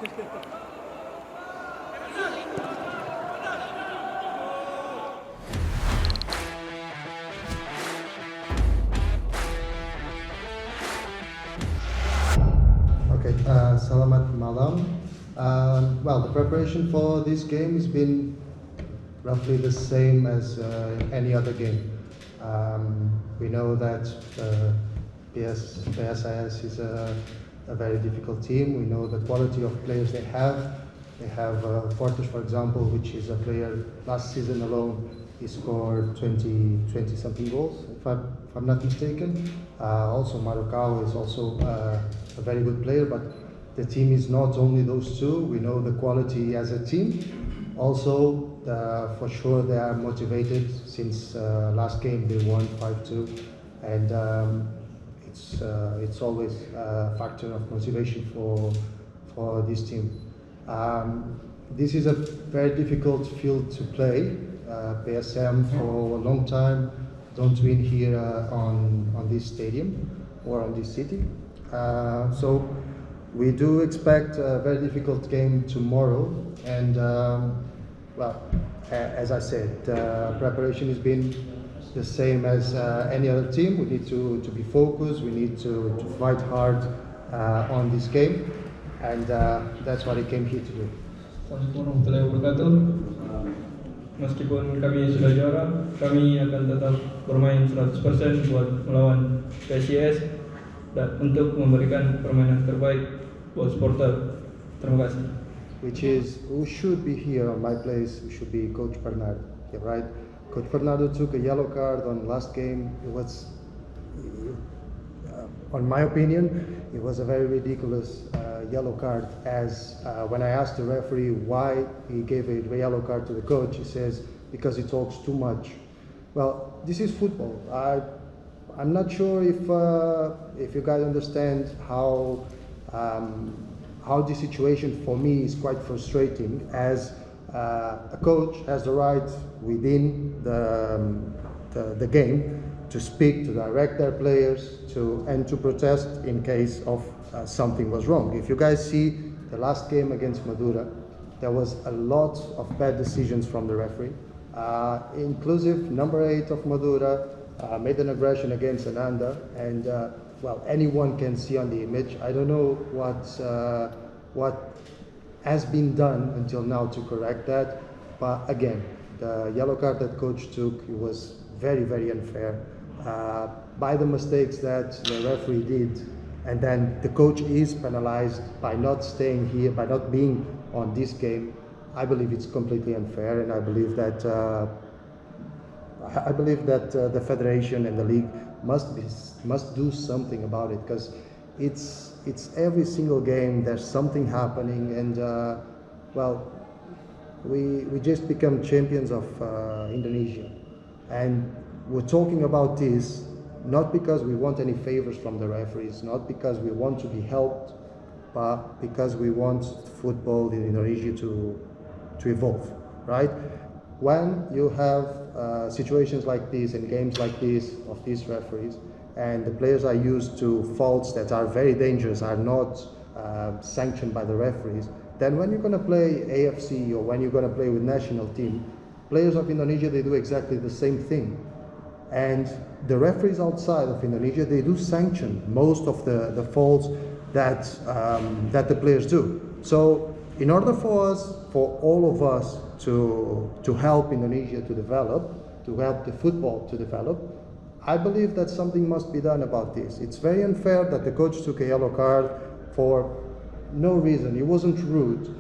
Okay, selamat malam. Well, the preparation for this game has been roughly the same as any other game. We know that PSIS is a very difficult team. We know the quality of players they have. They have Fortes, for example, which is a player last season alone. He scored 20 something goals, if I'm not mistaken. Also, Marocao is also a very good player, but the team is not only those two. We know the quality as a team. Also, for sure, they are motivated since last game they won 5-2, and it's always a factor of motivation for this team. This is a very difficult field to play. PSM for a long time don't win here on this stadium or on this city. So we do expect a very difficult game tomorrow, and well, as I said, preparation has been the same as any other team. We need to be focused, we need to fight hard on this game, and that's what I came here to do. Assalamualaikum warahmatullahi wabarakatuh. Meskipun kami sudah juara, kami akan tetap bermain 100% buat melawan PSIS dan untuk memberikan permainan terbaik buat supporter. Terima kasih. Which is, who should be here on my place, who should be Coach Bernardo, yeah, right? Coach Bernardo took a yellow card on last game. It was, on my opinion, it was a very ridiculous yellow card, as when I asked the referee why he gave a yellow card to the coach, he says, because he talks too much. Well, this is football. I'm not sure if you guys understand how this situation for me is quite frustrating, as a coach has the right within the game to speak, to direct their players, and to protest in case of something was wrong. If you guys see the last game against Madura, there was a lot of bad decisions from the referee. Inclusive number 8 of Madura made an aggression against Ananda, and well, anyone can see on the image. I don't know what has been done until now to correct that, but again, the yellow card that coach took, it was very, very unfair. By the mistakes that the referee did, and then the coach is penalized by not staying here, by not being on this game. I believe it's completely unfair, and I believe that the federation and the league must do something about it, because it's every single game there's something happening, and well, we just become champions of Indonesia, and we're talking about this not because we want any favors from the referees, not because we want to be helped, but because we want football in Indonesia to evolve, right? When you have situations like this and games like this of these referees, and the players are used to faults that are very dangerous, are not sanctioned by the referees, then when you're going to play AFC or when you're going to play with national team, players of Indonesia, they do exactly the same thing. And the referees outside of Indonesia, they do sanction most of the faults that the players do. So in order for all of us to help Indonesia to develop, to help the football to develop, I believe that something must be done about this. It's very unfair that the coach took a yellow card for no reason. He wasn't rude.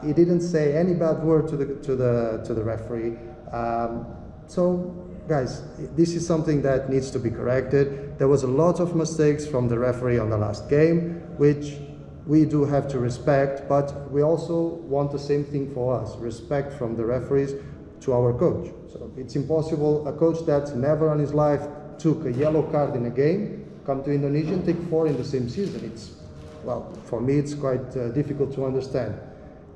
He didn't say any bad word to the referee. So guys, this is something that needs to be corrected. There was a lot of mistakes from the referee on the last game, which we do have to respect, but we also want the same thing for us, respect from the referees to our coach. So it's impossible, a coach that never in his life took a yellow card in a game, come to Indonesia and take 4 in the same season. It's, well, for me it's quite difficult to understand.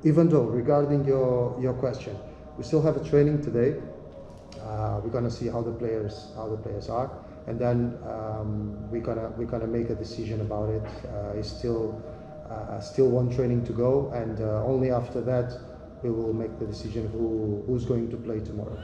Even though, regarding your question, we still have a training today. We're gonna see how the players are, and then we're gonna make a decision about it. It's still Still one training to go, and only after that we will make the decision who's going to play tomorrow.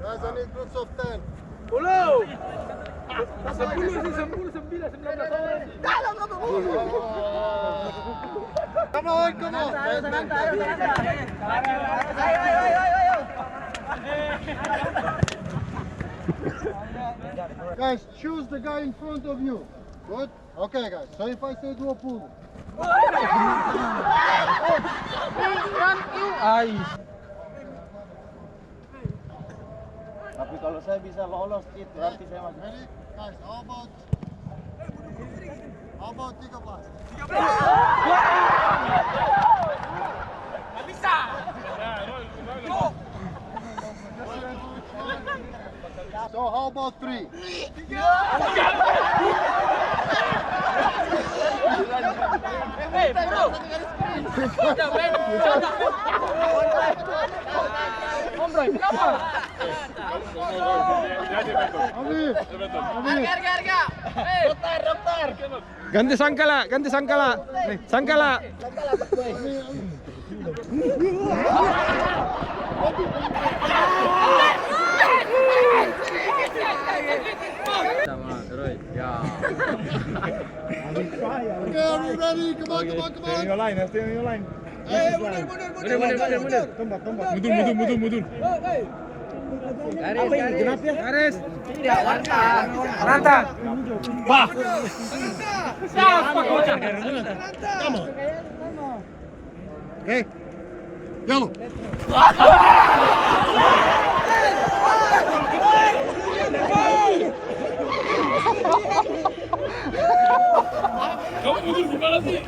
Guys, I need groups of 10. 10 sih, 10, 9, 19 orang. Come on, come on. Ayo. Guys, choose the guy in front of you. Good? Okay, guys. So if I say do a pull. Tapi kalau saya bisa lolos itu berarti saya masuk. Ready? Guys, how about 13? Bisa. So how about 3? Hey, bro. Om Bro, kenapa? Harga. Dokter. Ganti sangkala. Sangkala. Sama Roy. Ya. Okay, are you ready? Come on. Stay in your line. Mundur. Mundur. Garis. Tidak, Ranta. Bah. Siapa kocak? Come on. Okay. Yellow. Kamu mundur gimana sih?